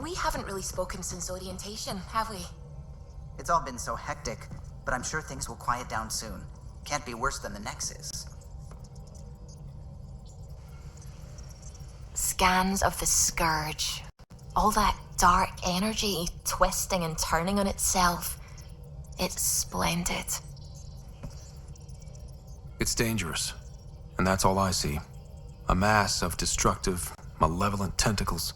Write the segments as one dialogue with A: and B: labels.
A: We haven't really spoken since orientation, have we?
B: It's all been so hectic, but I'm sure things will quiet down soon. Can't be worse than the Nexus.
A: Scans of the Scourge. All that dark energy twisting and turning on itself. It's splendid.
C: It's dangerous, and that's all I see. A mass of destructive, malevolent tentacles.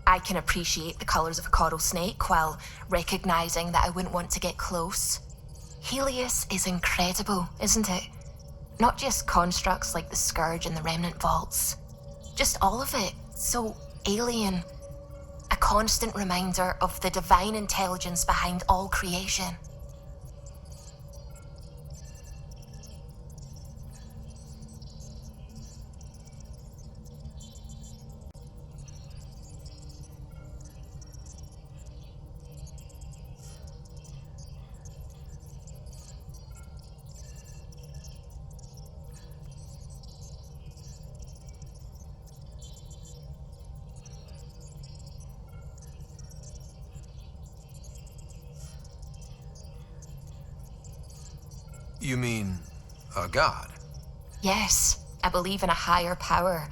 A: I can appreciate the colours of a coral snake while recognising that I wouldn't want to get close. Helios is incredible, isn't it? Not just constructs like the Scourge and the Remnant Vaults. Just all of it. So alien. A constant reminder of the divine intelligence behind all creation.
C: You mean, a god?
A: Yes, I believe in a higher power.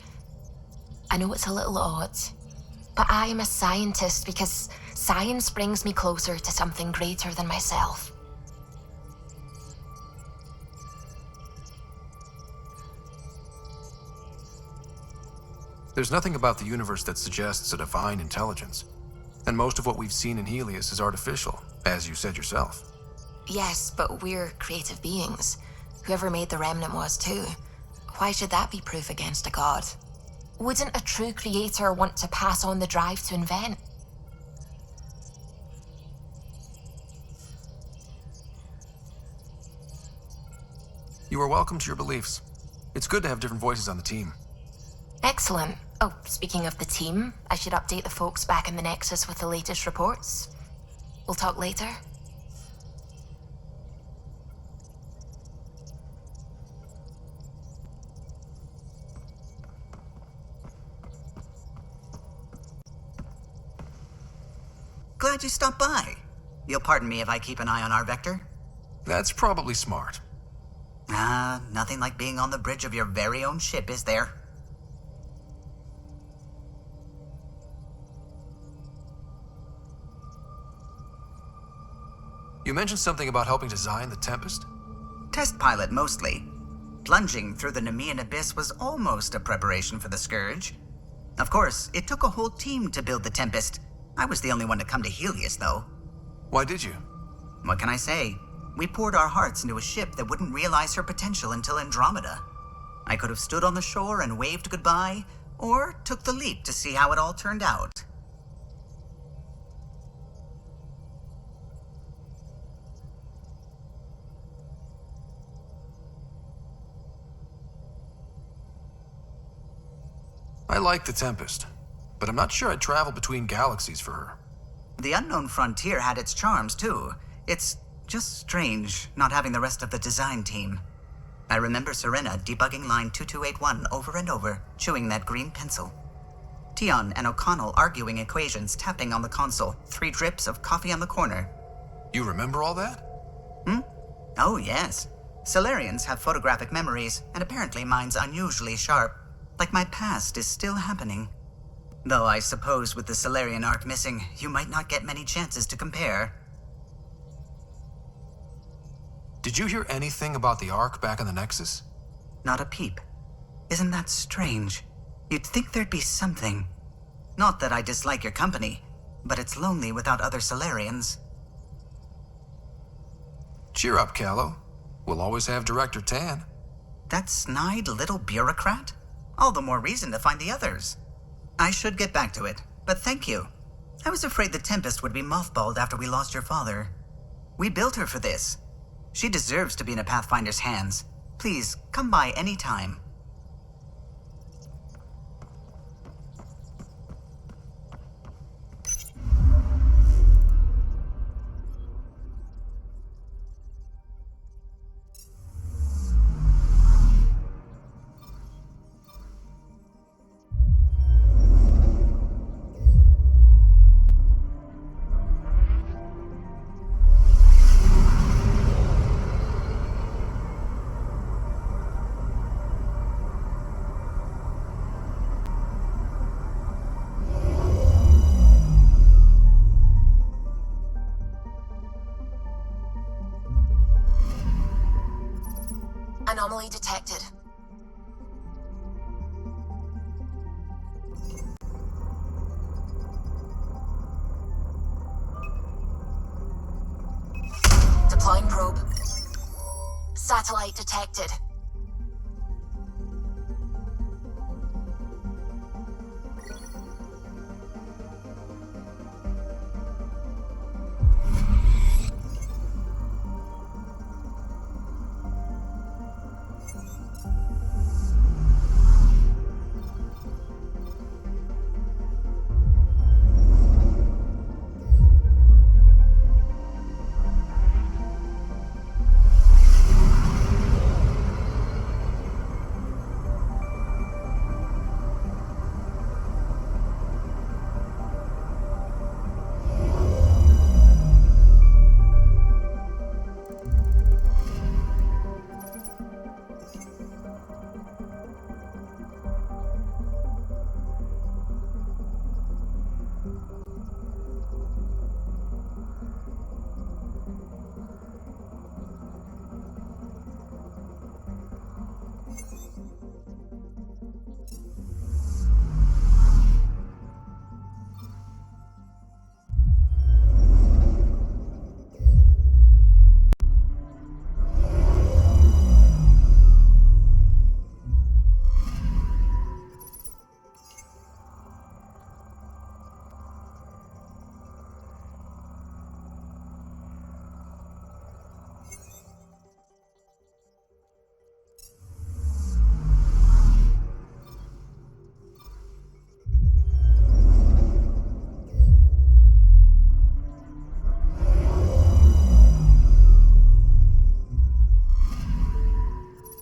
A: I know it's a little odd, but I am a scientist because science brings me closer to something greater than myself.
C: There's nothing about the universe that suggests a divine intelligence. And most of what we've seen in Helios is artificial, as you said yourself.
A: Yes, but we're creative beings. Whoever made the Remnant was too. Why should that be proof against a god? Wouldn't a true creator want to pass on the drive to invent?
C: You are welcome to your beliefs. It's good to have different voices on the team.
A: Excellent. Oh, speaking of the team, I should update the folks back in the Nexus with the latest reports. We'll talk later.
B: Glad you stopped by. You'll pardon me if I keep an eye on our vector?
C: That's probably smart.
B: Nothing like being on the bridge of your very own ship, is there?
C: You mentioned something about helping design the Tempest?
B: Test pilot, mostly. Plunging through the Nemean abyss was almost a preparation for the Scourge. Of course, it took a whole team to build the Tempest. I was the only one to come to Helios, though.
C: Why did you?
B: What can I say? We poured our hearts into a ship that wouldn't realize her potential until Andromeda. I could have stood on the shore and waved goodbye, or took the leap to see how it all turned out.
C: I like the Tempest, but I'm not sure I'd travel between galaxies for her.
B: The unknown frontier had its charms, too. It's just strange not having the rest of the design team. I remember Serena debugging line 2281 over and over, chewing that green pencil. Tion and O'Connell arguing equations, tapping on the console, 3 drips of coffee on the corner.
C: You remember all that?
B: Oh, yes. Solarians have photographic memories, and apparently mine's unusually sharp. Like my past is still happening. Though I suppose with the Solarian arc missing, you might not get many chances to compare.
C: Did you hear anything about the Ark back in the Nexus?
B: Not a peep. Isn't that strange? You'd think there'd be something. Not that I dislike your company, but it's lonely without other Solarians.
C: Cheer up, Callow. We'll always have Director Tan.
B: That snide little bureaucrat? All the more reason to find the others. I should get back to it, but thank you. I was afraid the Tempest would be mothballed after we lost your father. We built her for this. She deserves to be in a Pathfinder's hands. Please, come by any time.
A: Anomaly detected. Deploying probe. Satellite detected.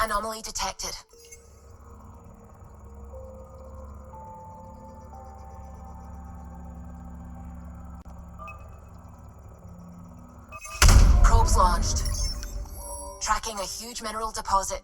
A: Anomaly detected. Probes launched. Tracking a huge mineral deposit.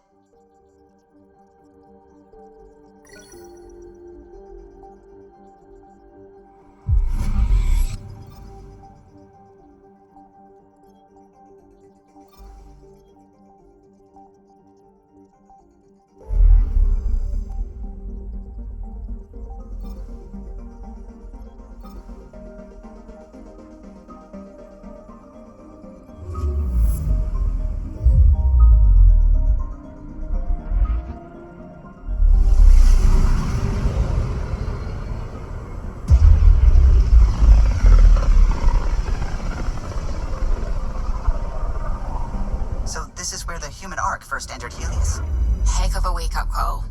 B: So this is where the human Ark first entered Helios?
A: Heck of a wake-up call.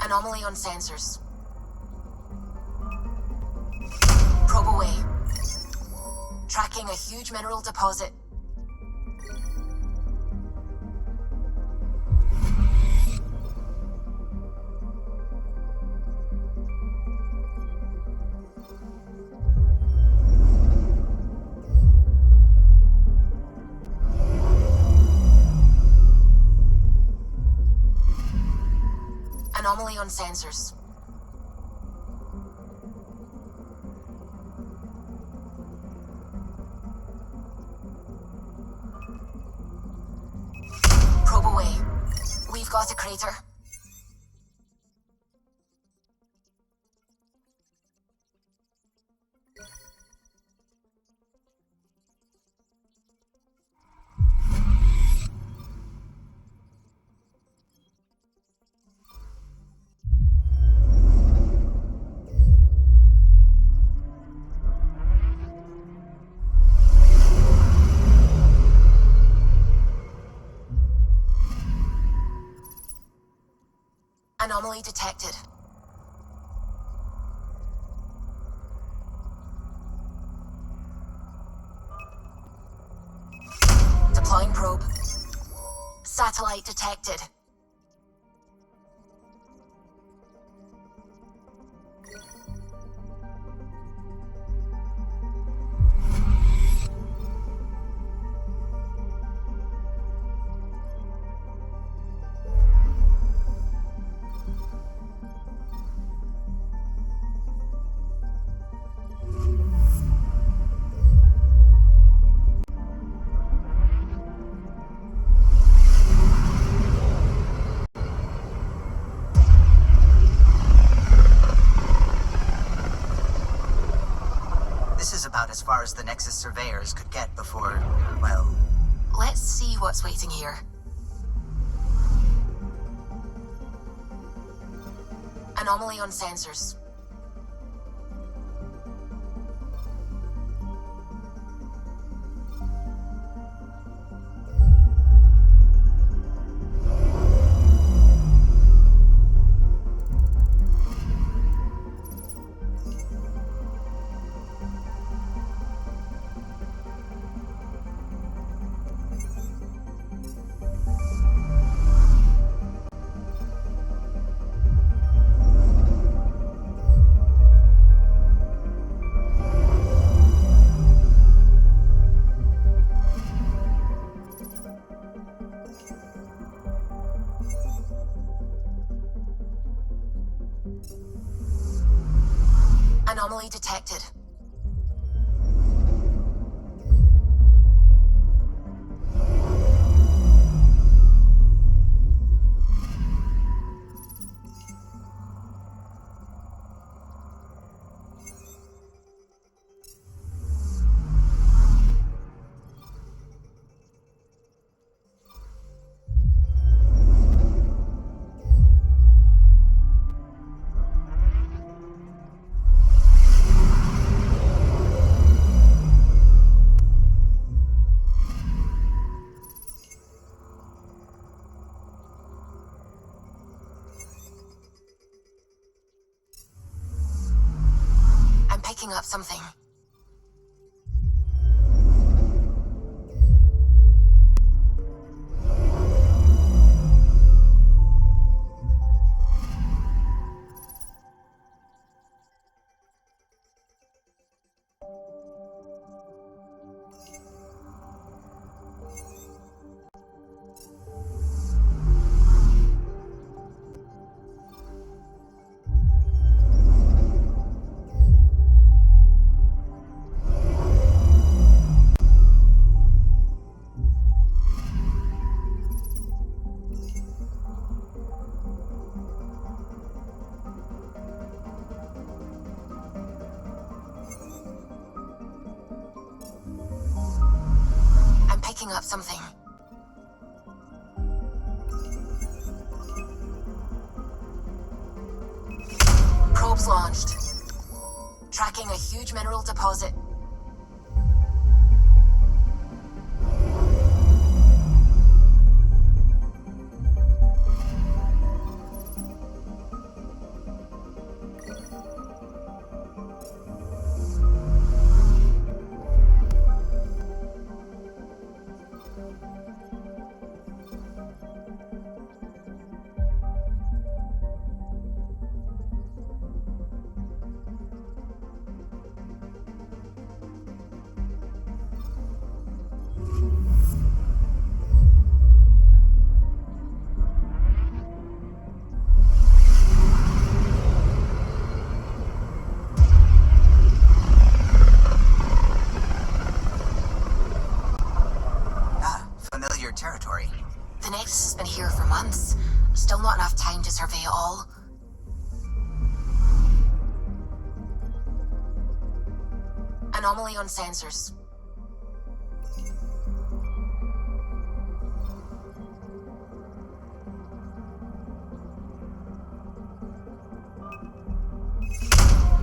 A: Anomaly on sensors. Probe away. Tracking a huge mineral deposit. Anomaly on sensors. Probe away. We've got a crater. Anomaly detected. probe. Satellite detected.
B: This is about as far as the Nexus surveyors could get before, well...
A: Let's see what's waiting here. Anomaly on sensors. Anomaly detected. I'm picking up something. I'm picking up something. Probes launched. Tracking a huge mineral deposit.
B: Familiar territory.
A: The Nexus has been here for months. Still not enough time to survey it all. Anomaly on sensors.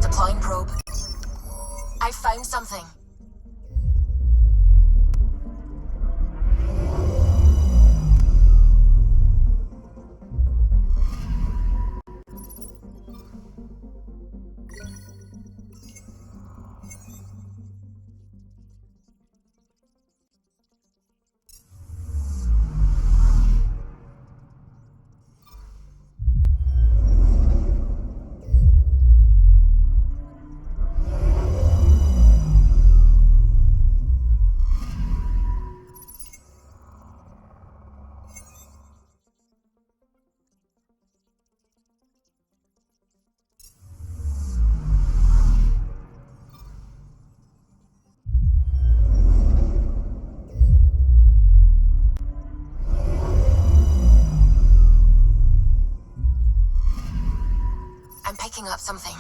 A: Deploying probe. I found something. something.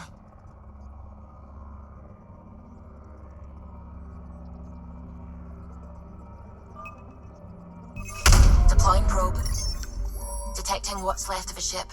A: Deploying probe. Detecting what's left of a ship.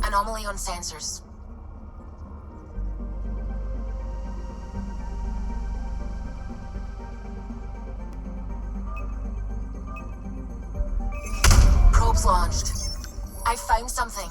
A: Anomaly on sensors. Probes launched. I found something.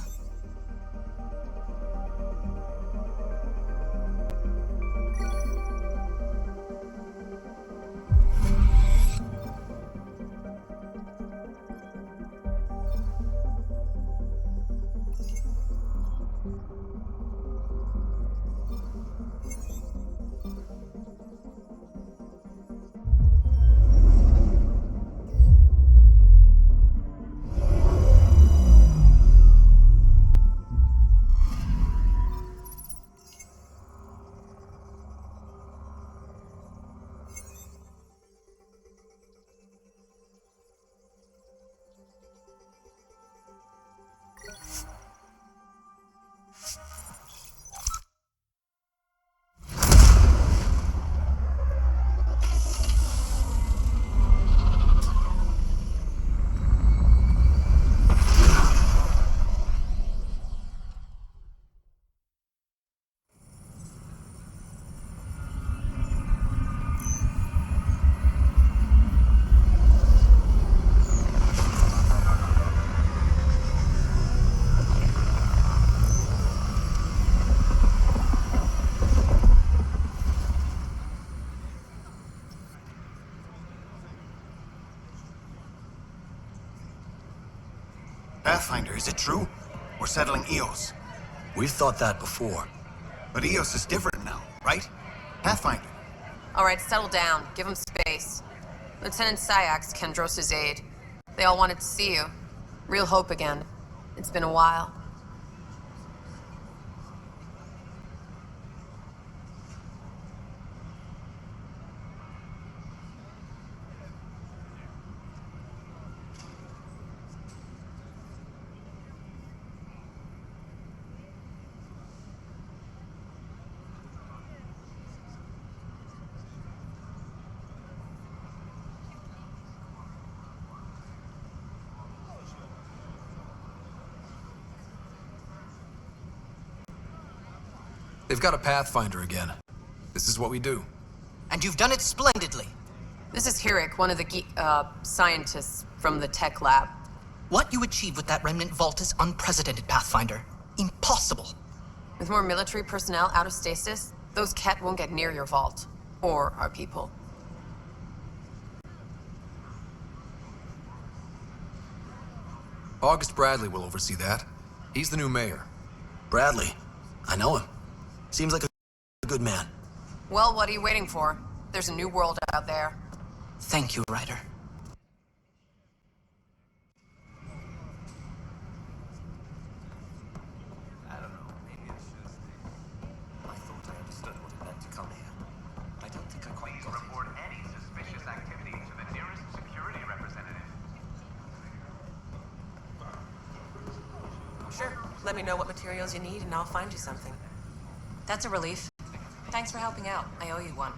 D: Pathfinder, is it true? We're settling Eos.
E: We've thought that before.
D: But Eos is different now, right? Pathfinder.
F: All right, settle down. Give him space. Lieutenant Syax, Kendros' aide. They all wanted to see you. Real hope again. It's been a while.
C: They've got a Pathfinder again. This is what we do.
B: And you've done it splendidly.
F: This is Hirik, one of the scientists from the tech lab.
B: What you achieved with that remnant vault is unprecedented, Pathfinder. Impossible.
F: With more military personnel out of stasis, those Ket won't get near your vault. Or our people.
C: August Bradley will oversee that. He's the new mayor.
E: Bradley. I know him. Seems like a good man.
F: Well, what are you waiting for? There's a new world out there.
B: Thank you, Ryder.
E: I don't know. Maybe I should stay. I thought I understood what it meant to come here. I don't think I quite got it.
G: Report any suspicious activity to the nearest security representative.
H: Sure. Let me know what materials you need and I'll find you something. That's a relief. Thanks for helping out. I owe you one.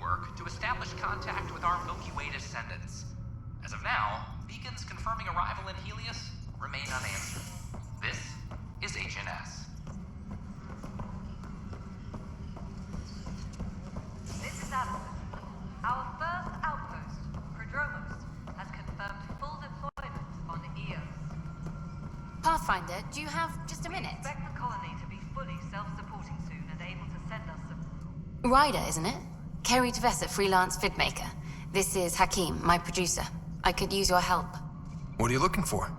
I: work to establish contact with our Milky Way descendants. As of now, beacons confirming arrival in Helios remain unanswered. This is HNS.
J: This is Alison. Our first outpost, Prodromos, has confirmed full deployment on Eos.
A: Pathfinder, do you have just a minute?
J: We expect the colony to be fully self-supporting soon and able to send us some...
A: Ryder, isn't it? Kerry Tvessa, freelance vidmaker. This is Hakim, my producer. I could use your help.
C: What are you looking for?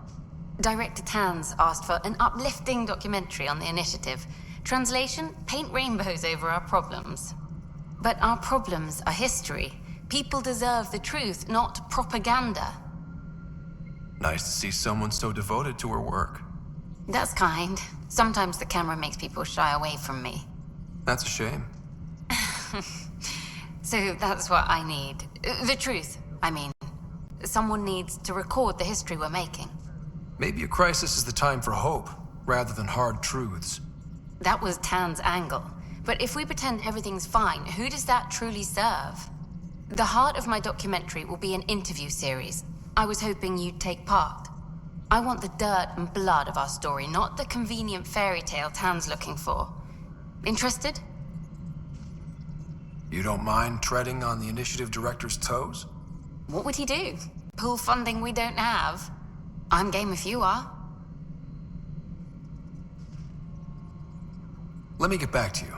A: Director Tans asked for an uplifting documentary on the initiative. Translation, paint rainbows over our problems. But our problems are history. People deserve the truth, not propaganda.
C: Nice to see someone so devoted to her work.
A: That's kind. Sometimes the camera makes people shy away from me.
C: That's a shame.
A: So that's what I need. The truth, I mean. Someone needs to record the history we're making.
C: Maybe a crisis is the time for hope, rather than hard truths.
A: That was Tan's angle. But if we pretend everything's fine, who does that truly serve? The heart of my documentary will be an interview series. I was hoping you'd take part. I want the dirt and blood of our story, not the convenient fairy tale Tan's looking for. Interested?
C: You don't mind treading on the initiative director's toes?
A: What would he do? Pool funding we don't have? I'm game if you are.
C: Let me get back to you.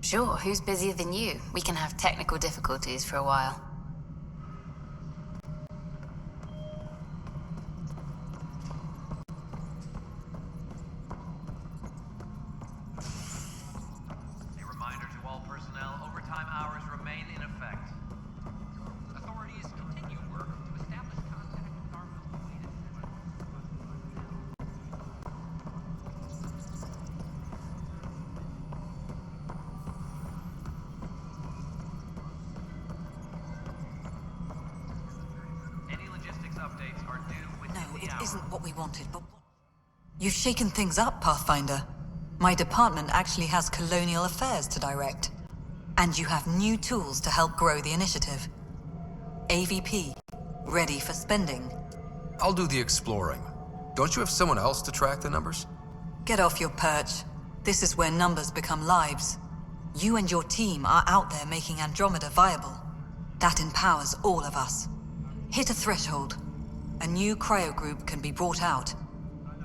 A: Sure, who's busier than you? We can have technical difficulties for a while.
G: A reminder to all personnel, overtime hours remain in effect. Authorities continue work to establish contact with our Milky Way descendants. Any logistics updates are due within
H: No,
G: the
H: it
G: hour.
H: isn't what we wanted, but... You've shaken things up, Pathfinder. My department actually has colonial affairs to direct. And you have new tools to help grow the initiative. AVP, ready for spending.
C: I'll do the exploring. Don't you have someone else to track the numbers?
H: Get off your perch. This is where numbers become lives. You and your team are out there making Andromeda viable. That empowers all of us. Hit a threshold. A new cryo group can be brought out.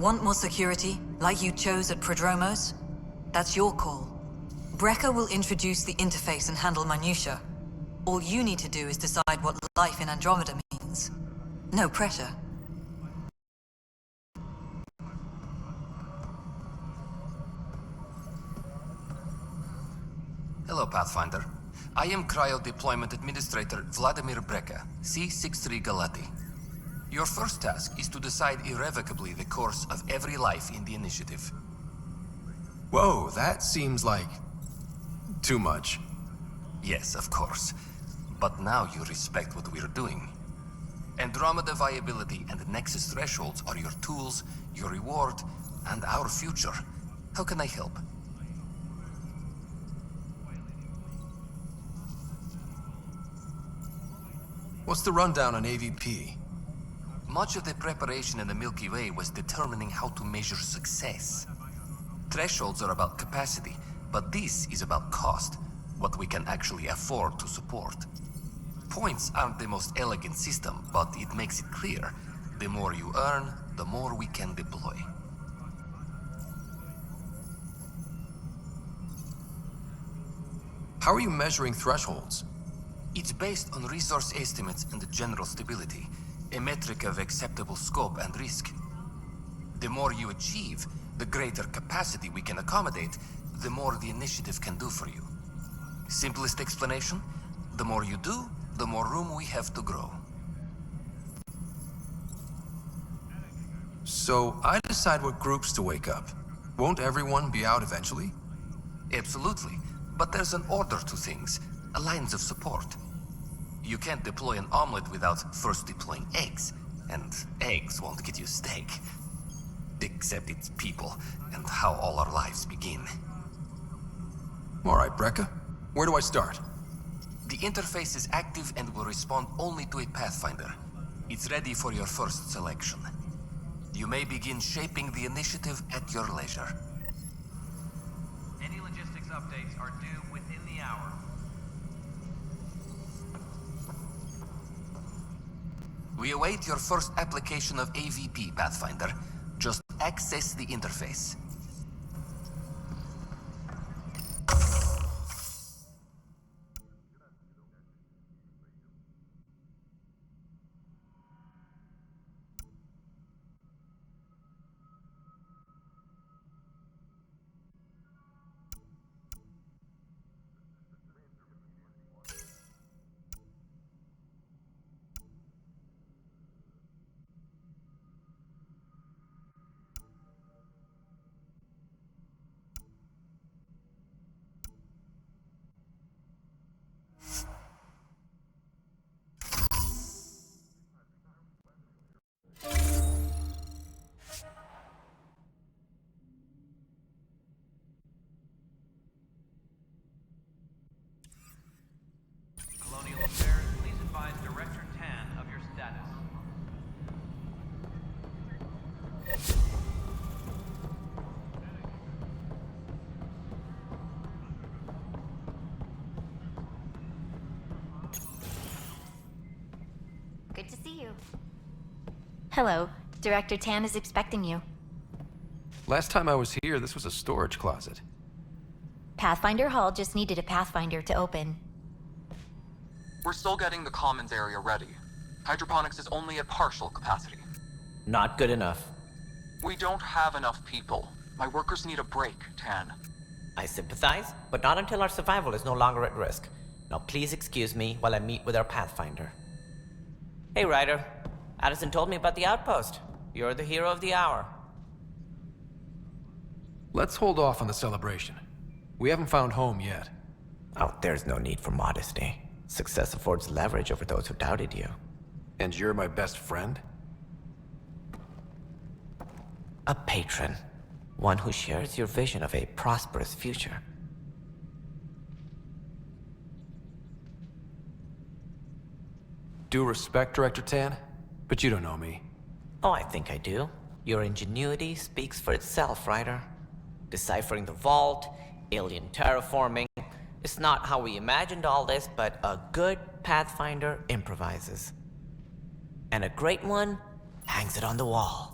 H: Want more security, like you chose at Prodromos? That's your call. Brecker will introduce the interface and handle minutiae. All you need to do is decide what life in Andromeda means. No pressure.
E: Hello, Pathfinder. I am Cryo Deployment Administrator Vladimir Breca, C-63 Galati. Your first task is to decide irrevocably the course of every life in the initiative.
C: Whoa, that seems like... too much.
E: Yes, of course. But now you respect what we're doing. Andromeda viability and Nexus thresholds are your tools, your reward, and our future. How can I help?
C: What's the rundown on AVP?
E: Much of the preparation in the Milky Way was determining how to measure success. Thresholds are about capacity, but this is about cost, what we can actually afford to support. Points aren't the most elegant system, but it makes it clear. The more you earn, the more we can deploy.
C: How are you measuring thresholds?
E: It's based on resource estimates and general stability, a metric of acceptable scope and risk. The more you achieve, the greater capacity we can accommodate, the more the initiative can do for you. Simplest explanation, the more you do, the more room we have to grow.
C: So I decide what groups to wake up. Won't everyone be out eventually?
E: Absolutely, but there's an order to things, a lines of support. You can't deploy an omelet without first deploying eggs, and eggs won't get you steak. Except it's people, and how all our lives begin.
C: All right, Brecca. Where do I start?
E: The interface is active and will respond only to a Pathfinder. It's ready for your first selection. You may begin shaping the initiative at your leisure.
G: Any logistics updates are due within the hour.
E: We await your first application of AVP, Pathfinder. Just access the interface.
G: Colonial Affairs, please advise Director Tan of your status.
K: Good to see you. Hello. Director Tan is expecting you.
C: Last time I was here, this was a storage closet.
K: Pathfinder Hall just needed a Pathfinder to open.
L: We're still getting the commons area ready. Hydroponics is only at partial capacity.
M: Not good enough.
L: We don't have enough people. My workers need a break, Tan.
M: I sympathize, but not until our survival is no longer at risk. Now please excuse me while I meet with our Pathfinder. Hey, Ryder. Addison told me about the outpost. You're the hero of the hour.
C: Let's hold off on the celebration. We haven't found home yet.
M: Oh, there's no need for modesty. Success affords leverage over those who doubted you.
C: And you're my best friend?
M: A patron. One who shares your vision of a prosperous future.
C: Due respect, Director Tan, but you don't know me.
M: Oh, I think I do. Your ingenuity speaks for itself, Ryder. Deciphering the vault, alien terraforming. It's not how we imagined all this, but a good Pathfinder improvises. And a great one hangs it on the wall.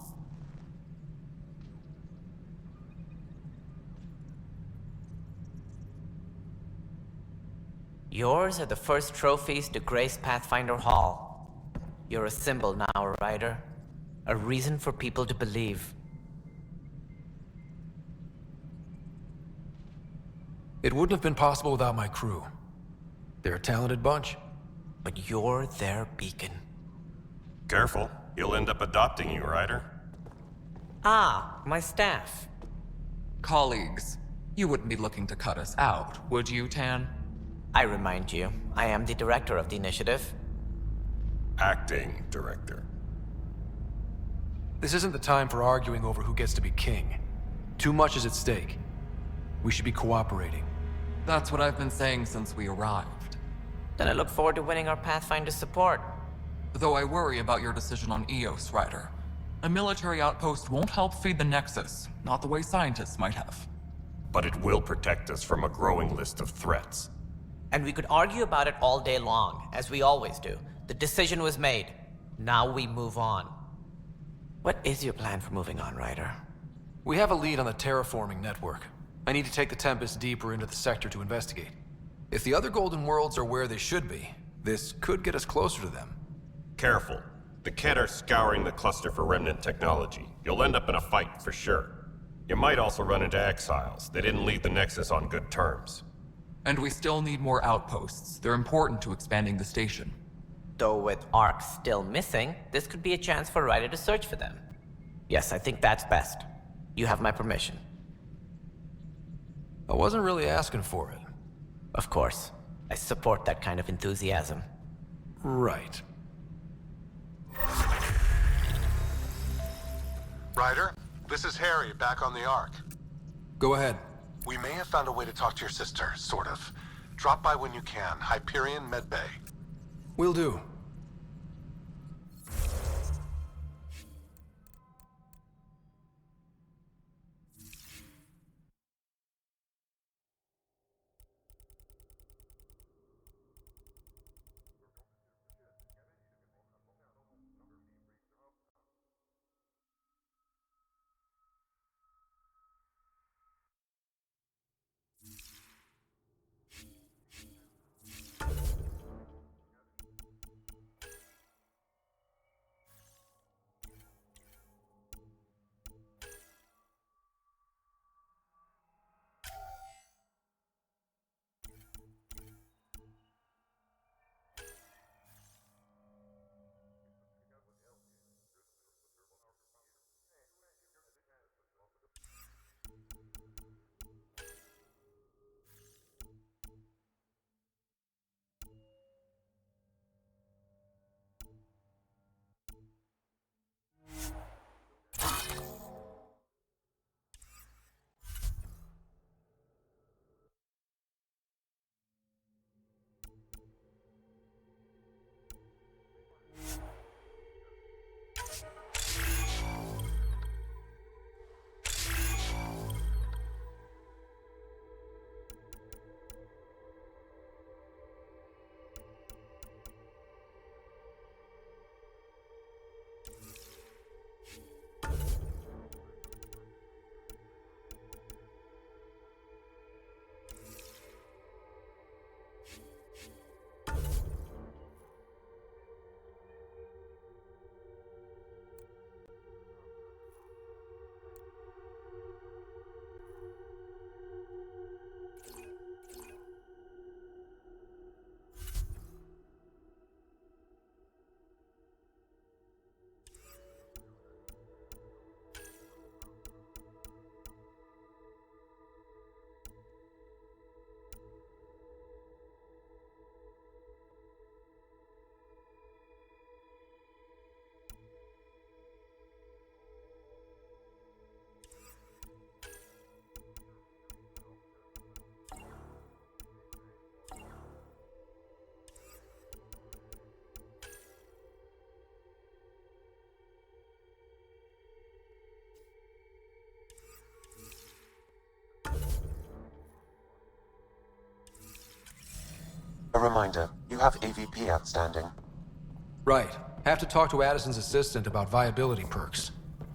M: Yours are the first trophies to grace Pathfinder Hall. You're a symbol now, Ryder. A reason for people to believe.
C: It wouldn't have been possible without my crew. They're a talented bunch.
M: But you're their beacon.
N: Careful. He'll end up adopting you, Ryder.
M: Ah, my staff.
L: Colleagues, you wouldn't be looking to cut us out, would you, Tan?
M: I remind you, I am the director of the initiative.
N: Acting director.
C: This isn't the time for arguing over who gets to be king. Too much is at stake. We should be cooperating.
L: That's what I've been saying since we arrived.
M: Then I look forward to winning our Pathfinder support.
L: Though I worry about your decision on Eos, Ryder. A military outpost won't help feed the Nexus, not the way scientists might have.
N: But it will protect us from a growing list of threats.
M: And we could argue about it all day long, as we always do. The decision was made. Now we move on. What is your plan for moving on, Ryder?
C: We have a lead on the terraforming network. I need to take the Tempest deeper into the sector to investigate. If the other Golden Worlds are where they should be, this could get us closer to them.
N: Careful. The Kett are scouring the cluster for remnant technology. You'll end up in a fight for sure. You might also run into exiles. They didn't leave the Nexus on good terms.
L: And we still need more outposts. They're important to expanding the station.
M: Though with Ark still missing, this could be a chance for Ryder to search for them. Yes, I think that's best. You have my permission.
C: I wasn't really asking for it.
M: Of course. I support that kind of enthusiasm.
C: Right.
O: Ryder, this is Harry, back on the Ark.
C: Go ahead.
O: We may have found a way to talk to your sister, sort of. Drop by when you can. Hyperion Med Bay.
C: Will do.
P: A reminder, you have AVP outstanding.
C: Right. Have to talk to Addison's assistant about viability perks.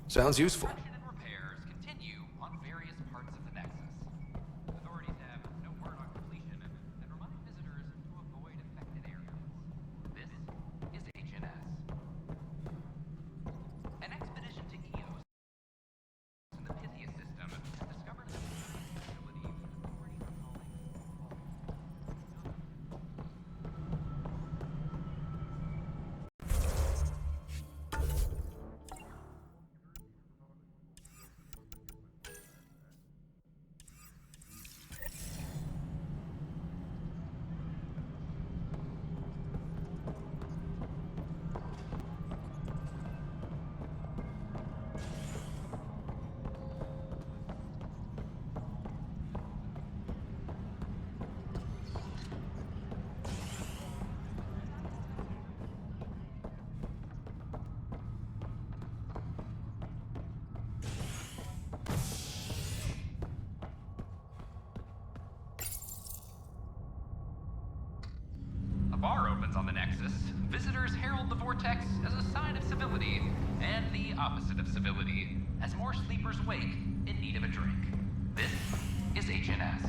C: Sounds useful.
I: Repairs continue on various parts of the Nexus. Authorities have no word on completion and remind visitors to avoid affected areas. This is HNS. An expedition to Eos in the Pythia system discovered a facility authorities are calling A bar opens on the Nexus. Visitors herald the vortex as a sign of civility, and the opposite of civility, as more sleepers wake in need of a drink. This is HNS.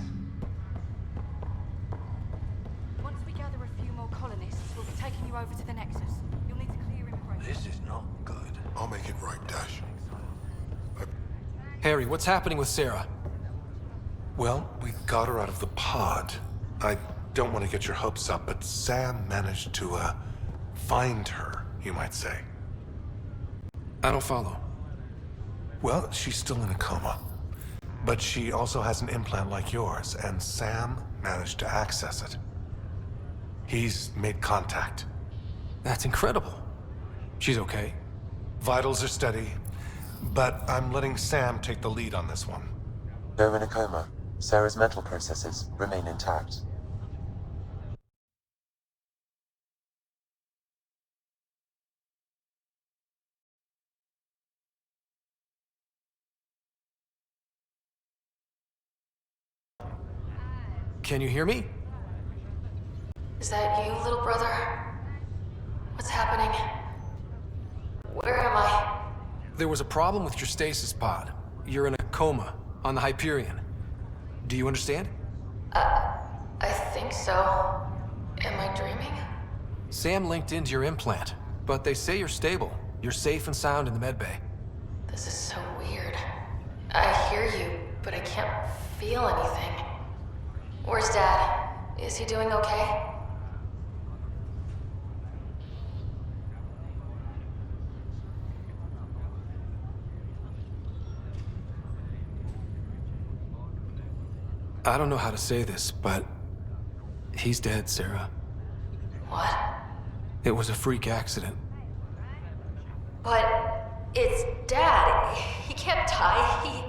J: Once we gather a few more colonists, we'll be taking you over to the Nexus. You'll need to clear immigration.
O: This is not good. I'll make it right, Dash.
C: Harry, what's happening with Sarah?
O: Well, we got her out of the pod. I don't want to get your hopes up, but Sam managed to, find her, you might say.
C: I don't follow.
O: Well, she's still in a coma. But she also has an implant like yours, and Sam managed to access it. He's made contact.
C: That's incredible. She's okay?
O: Vitals are steady, but I'm letting Sam take the lead on this one.
P: Though in a coma, Sarah's mental processes remain intact.
C: Can you hear me?
A: Is that you, little brother? What's happening? Where am I?
C: There was a problem with your stasis pod. You're in a coma on the Hyperion. Do you understand?
A: I think so. Am I dreaming?
C: Sam linked into your implant, but they say you're stable. You're safe and sound in the medbay.
A: This is so weird. I hear you, but I can't feel anything. Where's Dad? Is he doing okay?
C: I don't know how to say this, but he's dead, Sarah.
A: What?
C: It was a freak accident.
A: But it's Dad. He can't die.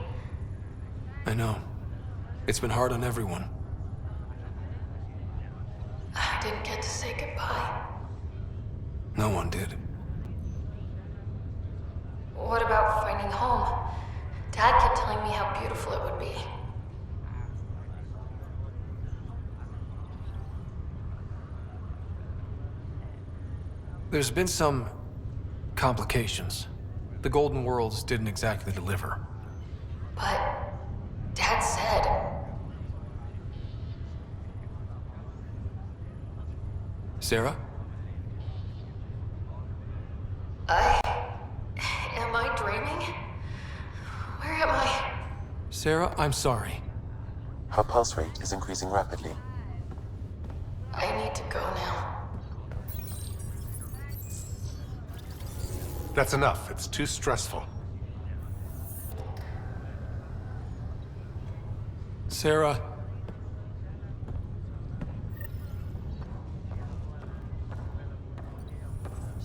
C: I know. It's been hard on everyone.
A: I didn't get to say goodbye.
C: No one did.
A: What about finding home? Dad kept telling me how beautiful it would be.
C: There's been some complications. The Golden Worlds didn't exactly deliver.
A: But Dad said...
C: Sarah?
A: Am I dreaming? Where am I?
C: Sarah, I'm sorry.
P: Her pulse rate is increasing rapidly.
A: I need to go now.
O: That's enough. It's too stressful.
C: Sarah.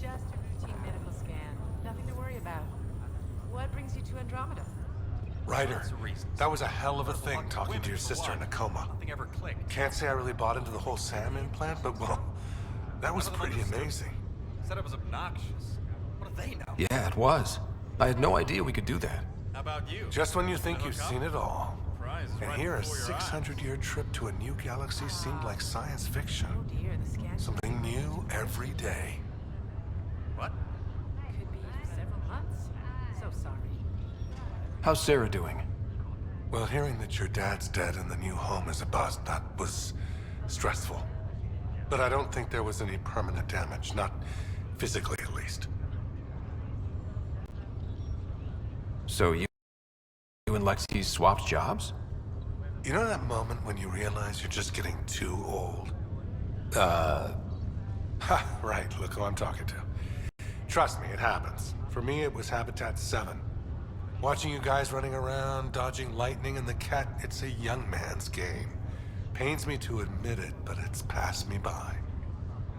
Q: Just a routine medical scan. Nothing to worry about. What brings you to Andromeda?
O: Ryder, that was a hell of a thing talking to your sister in a coma.
G: Nothing ever clicked.
O: Can't say I really bought into the whole Sam implant, but well, that was pretty amazing.
G: Said it was obnoxious. What do they know?
C: Yeah, it was. I had no idea we could do that.
G: How about you?
O: Just when you think you've seen it all.
G: Prize is
O: And
G: right
O: here, a
G: before your eyes.
O: 600-year trip to a new galaxy seemed like science fiction.
Q: Oh dear, the scan
O: Something new every day.
G: What?
Q: could be several months. So sorry.
C: How's Sarah doing?
O: Well, hearing that your dad's dead and the new home is a bust, that was stressful. But I don't think there was any permanent damage, not physically at least.
C: So you and Lexi swapped jobs?
O: You know that moment when you realize you're just getting too old? Ha, right, look who I'm talking to. Trust me, it happens. For me, it was Habitat 7. Watching you guys running around, dodging lightning and the cat, it's a young man's game. Pains me to admit it, but it's passed me by.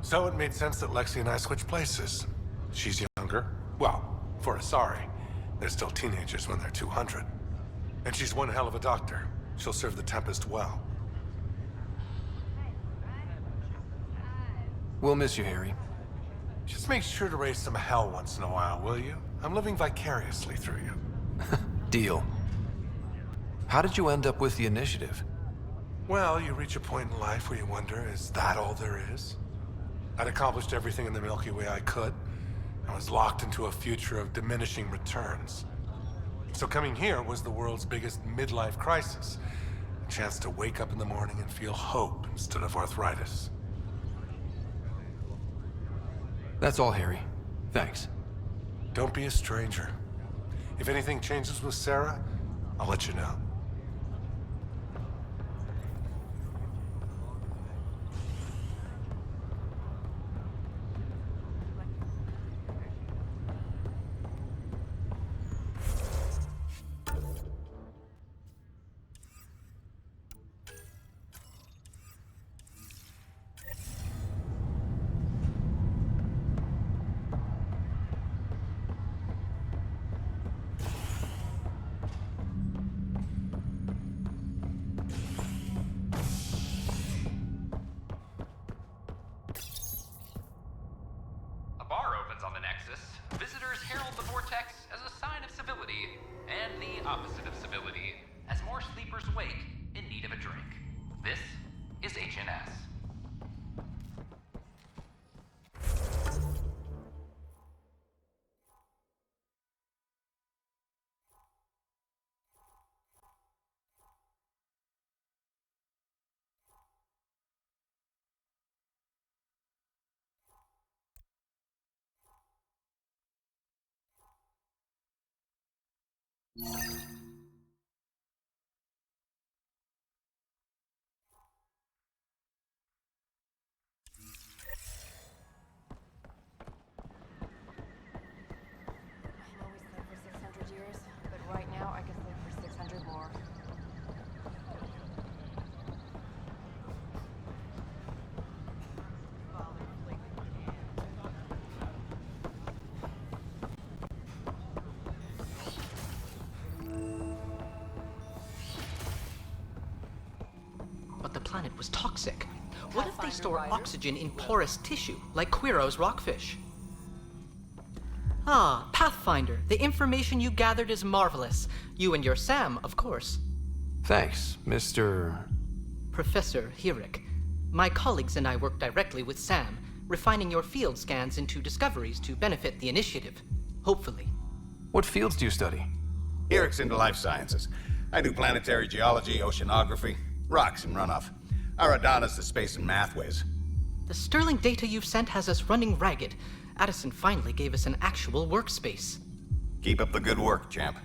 O: So it made sense that Lexi and I switched places. She's younger. Well, for Asari. They're still teenagers when they're 200. And she's one hell of a doctor. She'll serve the Tempest well.
C: We'll miss you, Harry.
O: Just make sure to raise some hell once in a while, will you? I'm living vicariously through you.
C: Deal. How did you end up with the initiative?
O: Well, you reach a point in life where you wonder, is that all there is? I'd accomplished everything in the Milky Way I could. I was locked into a future of diminishing returns. So coming here was the world's biggest midlife crisis. A chance to wake up in the morning and feel hope instead of arthritis.
C: That's all, Harry. Thanks.
O: Don't be a stranger. If anything changes with Sarah, I'll let you know.
Q: I'm always live for 600 years, but right now I could live for 600 more.
R: But the planet was toxic. What if they store oxygen in porous tissue, like Quiro's rockfish? Ah, Pathfinder, the information you gathered is marvelous. You and your Sam, of course.
C: Thanks, Mr.
R: Professor Hirik. My colleagues and I work directly with Sam, refining your field scans into discoveries to benefit the initiative. Hopefully.
C: What fields do you study?
D: Eric's into life sciences. I do planetary geology, oceanography, rocks and runoff. Aradana's the space and math whiz.
R: The sterling data you've sent has us running ragged. Addison finally gave us an actual workspace.
D: Keep up the good work, champ.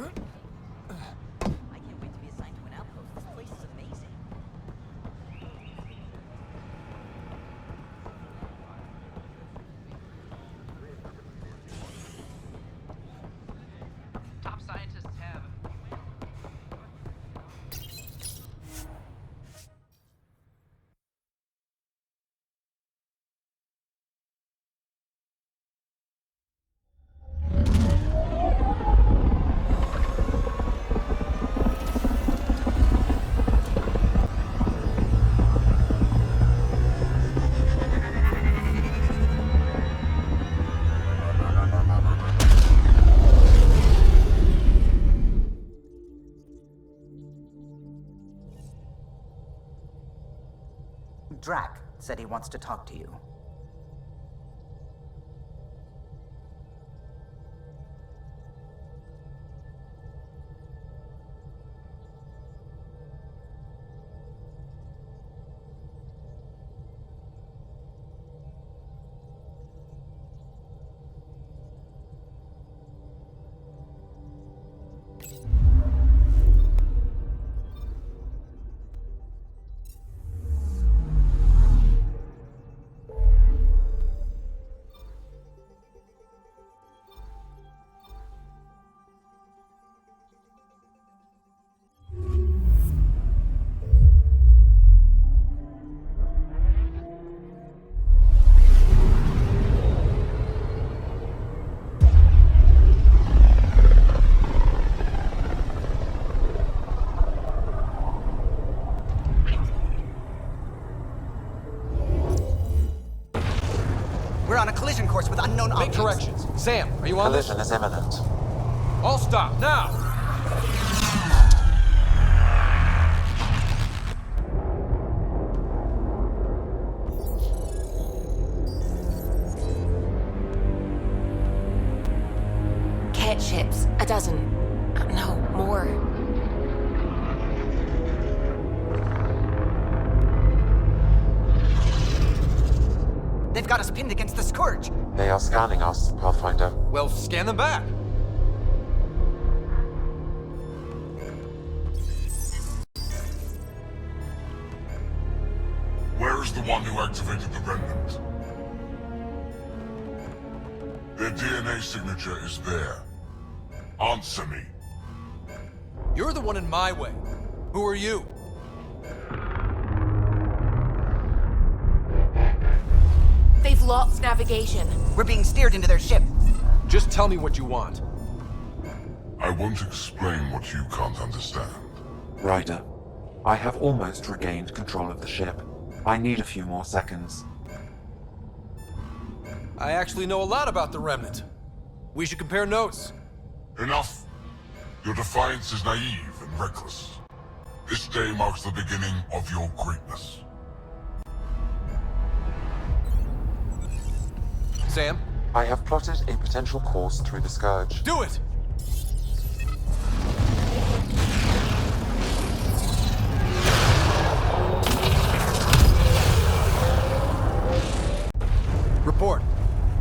S: can't wait to be assigned to an outpost. This place is amazing.
I: Top scientists have.
B: Drac said he wants to talk to you. We're on a collision course with unknown
C: Make
B: objects.
C: corrections. Sam, are you on this?
P: Collision is imminent.
C: All stop, now!
A: Cat ships, a dozen. No, more.
B: They've got us pinned against the Scourge.
P: They are scanning us, Pathfinder.
C: Well, scan them back.
T: Where is the one who activated the Remnant? Their DNA signature is there. Answer me.
C: You're the one in my way. Who are you?
A: They've lost navigation.
B: We're being steered into their ship.
C: Just tell me what you want.
T: I won't explain what you can't understand.
P: Ryder, I have almost regained control of the ship. I need a few more seconds.
C: I actually know a lot about the Remnant. We should compare notes.
T: Enough. Your defiance is naive and reckless. This day marks the beginning of your greatness.
C: Sam?
P: I have plotted a potential course through the Scourge.
C: Do it! Report.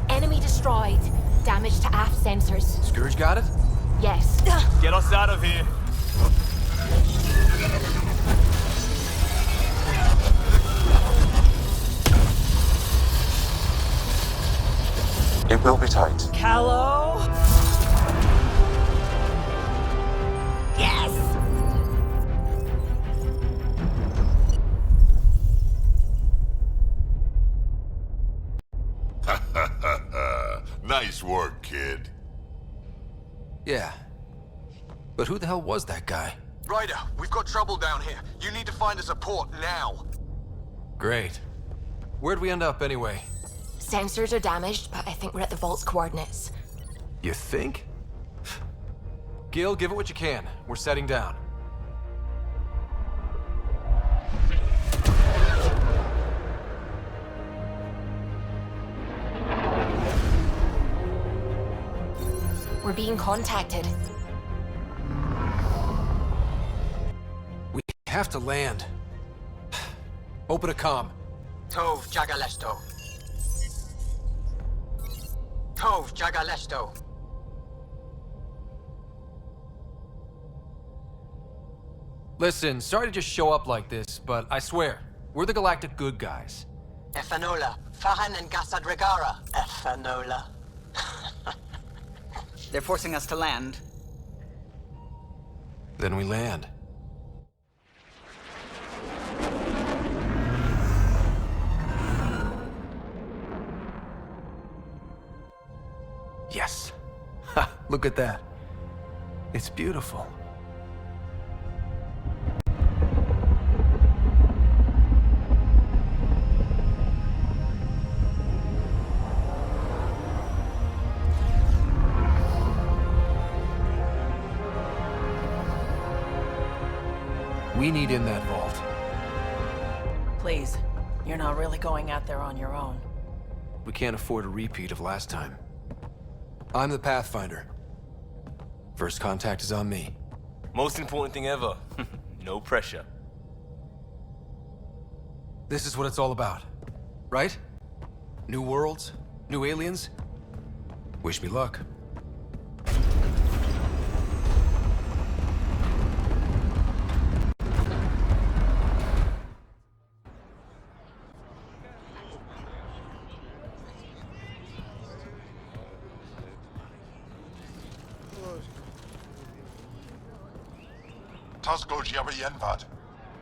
A: Enemy destroyed. Damage to aft sensors.
C: Scourge got it?
A: Yes.
U: Get us out of here.
P: It will be tight.
S: Hello? Yes!
T: Nice work, kid.
C: Yeah. But who the hell was that guy?
V: Ryder, we've got trouble down here. You need to find us a port now.
C: Great. Where'd we end up anyway?
A: Sensors are damaged, but I think we're at the vault's coordinates.
C: You think? Gil, give it what you can. We're setting down.
A: We're being contacted.
C: We have to land. Open a comm.
W: Tov Jagalesto. Tov Jagalesto.
C: Listen, sorry to just show up like this, but I swear, we're the galactic good guys.
W: Ethanola, Fahan and Gasadregara. Ethanola.
B: They're forcing us to land.
C: Then we land. Yes. Ha, look at that. It's beautiful. We need in that vault.
F: Please, you're not really going out there on your own.
C: We can't afford a repeat of last time. I'm the Pathfinder. First contact is on me.
H: Most important thing ever. No pressure.
C: This is what it's all about, right? New worlds, new aliens. Wish me luck.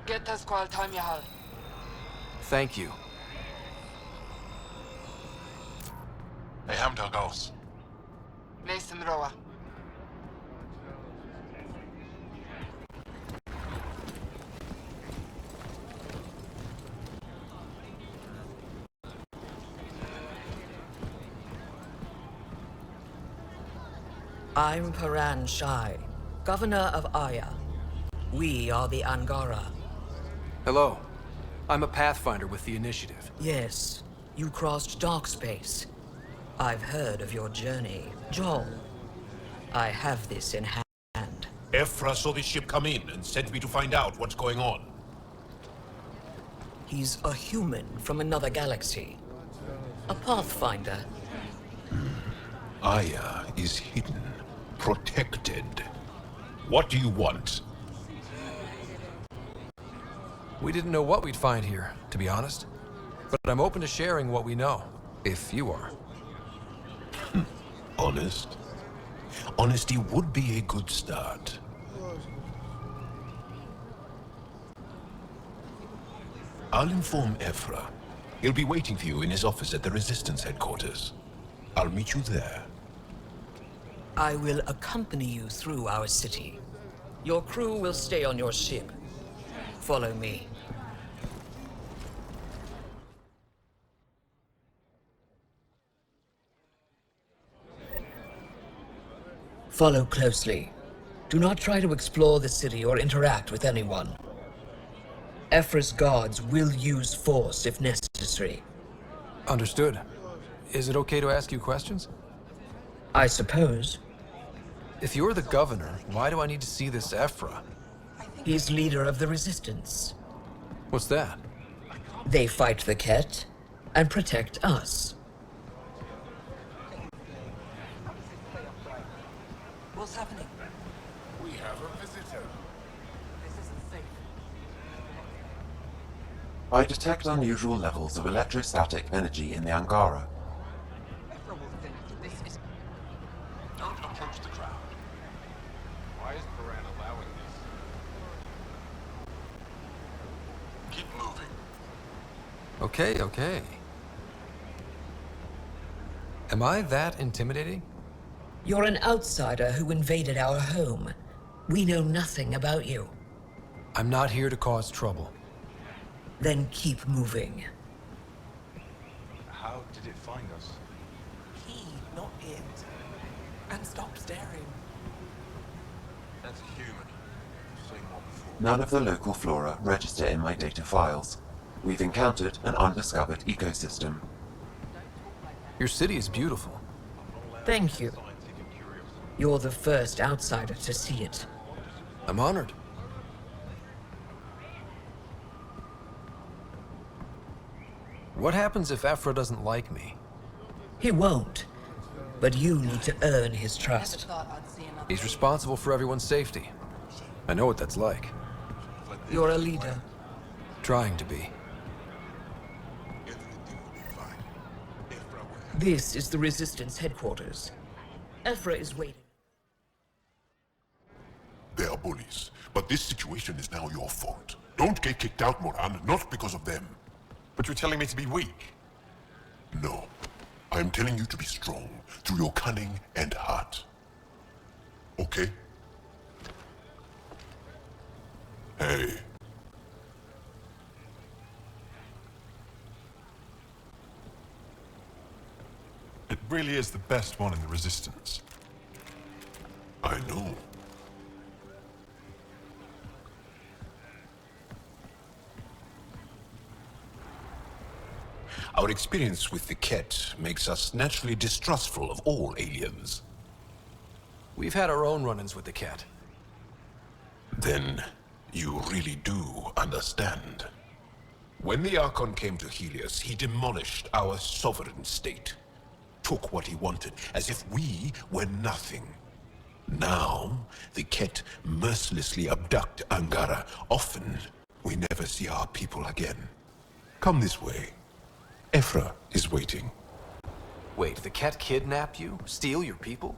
Q: Get us qual time yahal.
C: Thank you.
O: Hey, Hamdal goes.
Q: Listen, Roa.
U: I'm Paran Shai, Governor of Aya. We are the Angara.
C: Hello. I'm a Pathfinder with the Initiative.
U: Yes, you crossed dark space. I've heard of your journey, Joel. I have this in hand.
X: Ephra saw this ship come in and sent me to find out what's going on.
U: He's a human from another galaxy. A Pathfinder.
X: Aya is hidden, protected. What do you want?
C: We didn't know what we'd find here, to be honest. But I'm open to sharing what we know, if you are.
X: Honest? Honesty would be a good start. I'll inform Ephra. He'll be waiting for you in his office at the Resistance headquarters. I'll meet you there.
U: I will accompany you through our city. Your crew will stay on your ship. Follow me. Follow closely. Do not try to explore the city or interact with anyone. Ephra's guards will use force if necessary.
C: Understood. Is it okay to ask you questions?
U: I suppose.
C: If you're the governor, why do I need to see this Ephra?
U: He's leader of the Resistance.
C: What's that?
U: They fight the Ket and protect us.
Q: What's happening?
O: We have a visitor.
Q: This isn't safe.
P: I detect unusual levels of electrostatic energy in the Angara.
X: Don't approach the crowd.
O: Why is Paran allowing this? Keep moving.
C: Okay. Am I that intimidating?
U: You're an outsider who invaded our home. We know nothing about you.
C: I'm not here to cause trouble.
U: Then keep moving.
O: How did it find us?
Q: He, not it. And stop staring.
O: That's a human. Seen one before.
P: None of the local flora register in my data files. We've encountered an undiscovered ecosystem.
C: Your city is beautiful.
U: Thank you. You're the first outsider to see it.
C: I'm honored. What happens if Ephra doesn't like me?
U: He won't. But you need to earn his trust.
C: He's responsible for everyone's safety. I know what that's like.
U: You're a leader.
C: Trying to be.
U: This is the Resistance headquarters. Ephra is waiting.
T: They are bullies, but this situation is now your fault. Don't get kicked out, Moran, not because of them.
O: But you're telling me to be weak?
T: No. I'm telling you to be strong, through your cunning and heart. Okay? Hey.
O: It really is the best one in the Resistance.
T: I know.
X: Our experience with the Ket makes us naturally distrustful of all aliens.
C: We've had our own run-ins with the Ket.
X: Then you really do understand. When the Archon came to Helios, he demolished our sovereign state. Took what he wanted, as if we were nothing. Now, the Ket mercilessly abduct Angara. Often, we never see our people again. Come this way. Ephra is waiting.
C: Wait, the Ket kidnap you? Steal your people?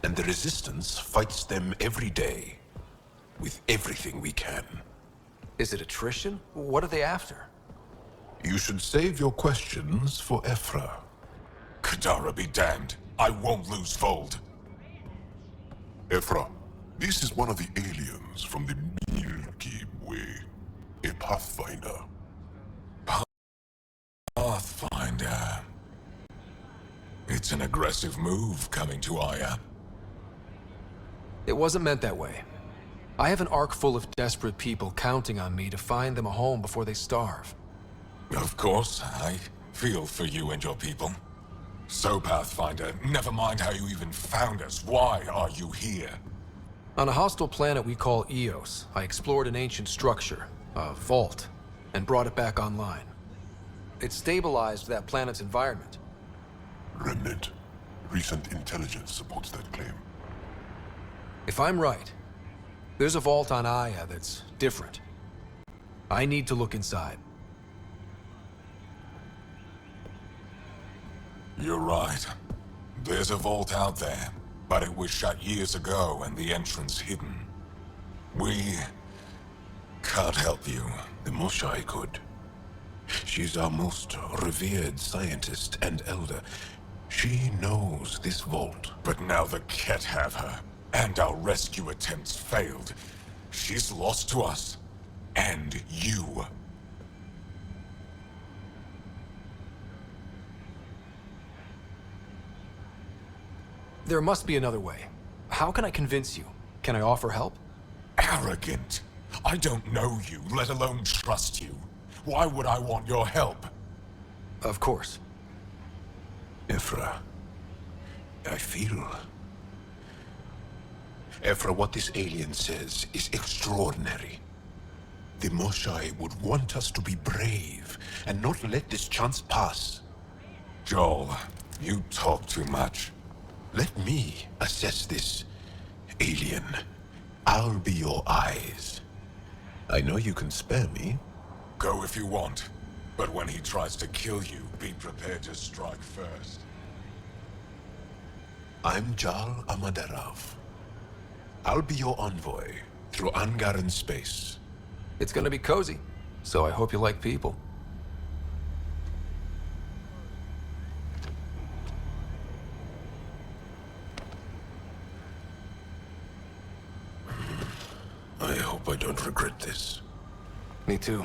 X: And the Resistance fights them every day. With everything we can.
C: Is it attrition? What are they after?
X: You should save your questions for Ephra.
T: Kadara be damned. I won't lose Fold. Ephra, this is one of the aliens from the Milky Way. A Pathfinder.
E: Pathfinder. It's an aggressive move coming to Aya.
C: It wasn't meant that way. I have an ark full of desperate people counting on me to find them a home before they starve.
E: Of course, I feel for you and your people. So, Pathfinder, never mind how you even found us. Why are you here?
C: On a hostile planet we call Eos, I explored an ancient structure, a vault, and brought it back online. It stabilized that planet's environment.
T: Remnant. Recent intelligence supports that claim.
C: If I'm right, there's a vault on Aya that's different. I need to look inside.
E: You're right. There's a vault out there, but it was shut years ago and the entrance hidden. We can't help you.
X: The Moshai could. She's our most revered scientist and elder. She knows this vault.
E: But now the Ket have her, and our rescue attempts failed. She's lost to us, and you.
C: There must be another way. How can I convince you? Can I offer help?
E: Arrogant. I don't know you, let alone trust you. Why would I want your help?
C: Of course.
X: Ephra, I feel... Ephra, what this alien says is extraordinary. The Moshai would want us to be brave and not let this chance pass.
E: Joel, you talk too much.
X: Let me assess this, alien. I'll be your eyes. I know you can spare me.
E: Go if you want, but when he tries to kill you, be prepared to strike first.
X: I'm Jal Amaderov. I'll be your envoy through Angaran space.
C: It's gonna be cozy, so I hope you like people.
X: I hope I don't regret this.
C: Me too.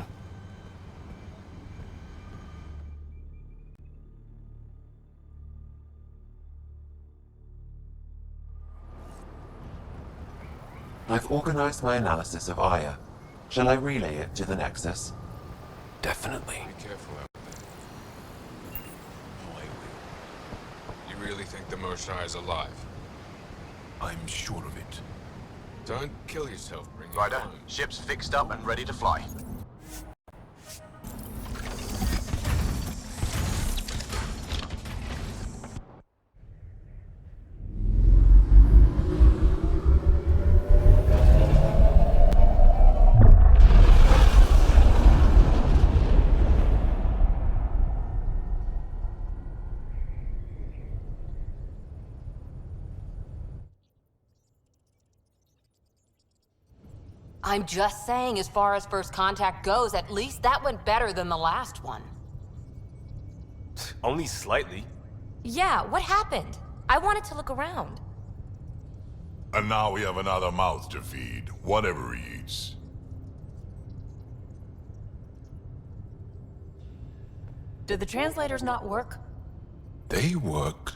P: I've organized my analysis of Aya. Shall I relay it to the Nexus?
C: Definitely.
K: Be careful out there. Oh, I will. You really think the Moshai is alive?
X: I'm sure of it.
K: Don't kill yourself, bring it
L: Ryder,
K: home.
L: ship's fixed up and ready to fly.
G: I'm just saying, as far as first contact goes, at least that went better than the last one.
H: Only slightly.
G: Yeah, what happened? I wanted to look around.
T: And now we have another mouth to feed, whatever he eats.
F: Did the translators not work?
E: They work.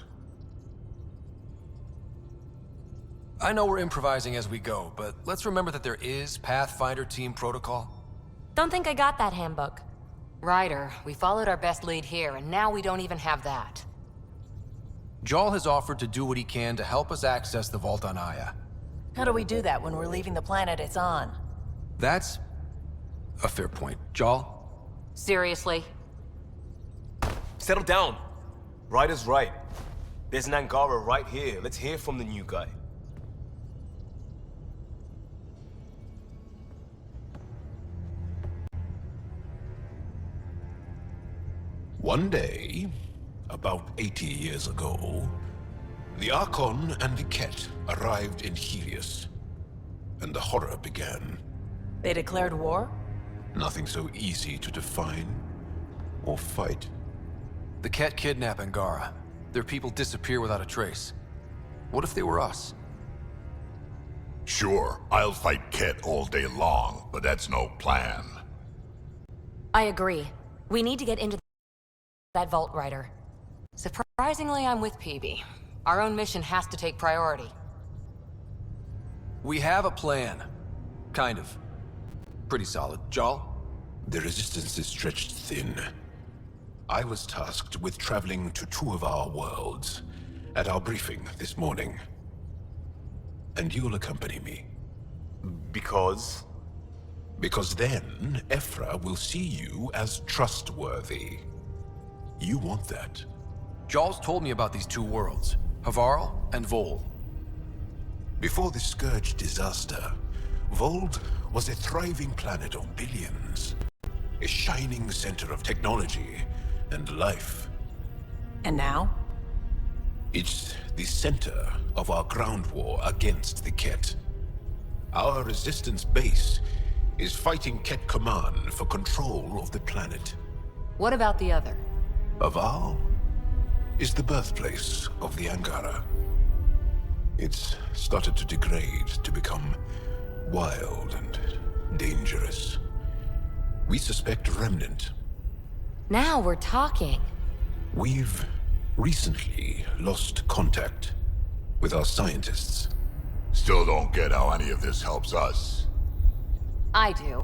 C: I know we're improvising as we go, but let's remember that there is Pathfinder team protocol.
G: Don't think I got that handbook. Ryder, we followed our best lead here, and now we don't even have that.
C: Jarl has offered to do what he can to help us access the vault on Aya.
F: How do we do that when we're leaving the planet it's on?
C: That's a fair point. Jarl?
G: Seriously?
H: Settle down. Ryder's right. There's an Angara right here. Let's hear from the new guy.
X: One day, about 80 years ago, the Archon and the Ket arrived in Helios, and the horror began.
F: They declared war?
X: Nothing so easy to define or fight.
C: The Ket kidnap Angara. Their people disappear without a trace. What if they were us?
T: Sure, I'll fight Ket all day long, but that's no plan.
G: I agree. We need to get into that vault, Ryder. Surprisingly, I'm with PB. Our own mission has to take priority.
C: We have a plan. Kind of. Pretty solid. Jarl?
X: The resistance is stretched thin. I was tasked with traveling to two of our worlds at our briefing this morning. And you'll accompany me.
H: Because?
X: Because then, Ephra will see you as trustworthy. You want that.
C: Jarl's told me about these two worlds, Havarl and Vol.
X: Before the Scourge disaster, Vold was a thriving planet of billions. A shining center of technology and life.
F: And now?
X: It's the center of our ground war against the Ket. Our resistance base is fighting Ket Command for control of the planet.
G: What about the other?
X: Havarl is the birthplace of the Angara. It's started to degrade, to become wild and dangerous. We suspect Remnant.
G: Now we're talking.
X: We've recently lost contact with our scientists.
T: Still don't get how any of this helps us.
G: I do.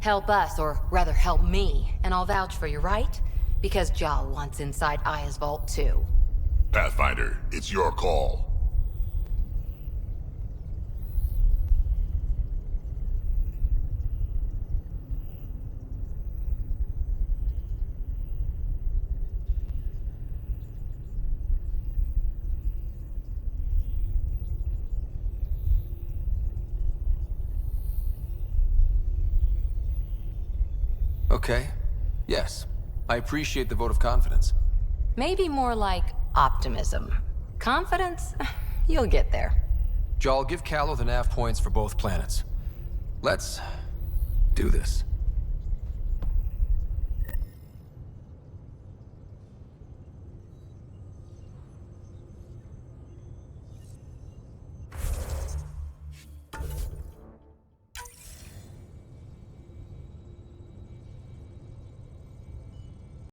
G: Help us, or rather help me, and I'll vouch for you, right? Because Jarl wants inside Aya's vault too.
T: Pathfinder, it's your call.
C: Okay. Yes. I appreciate the vote of confidence.
G: Maybe more like optimism. Confidence? You'll get there.
C: Jarl, give Callow the nav points for both planets. Let's do this.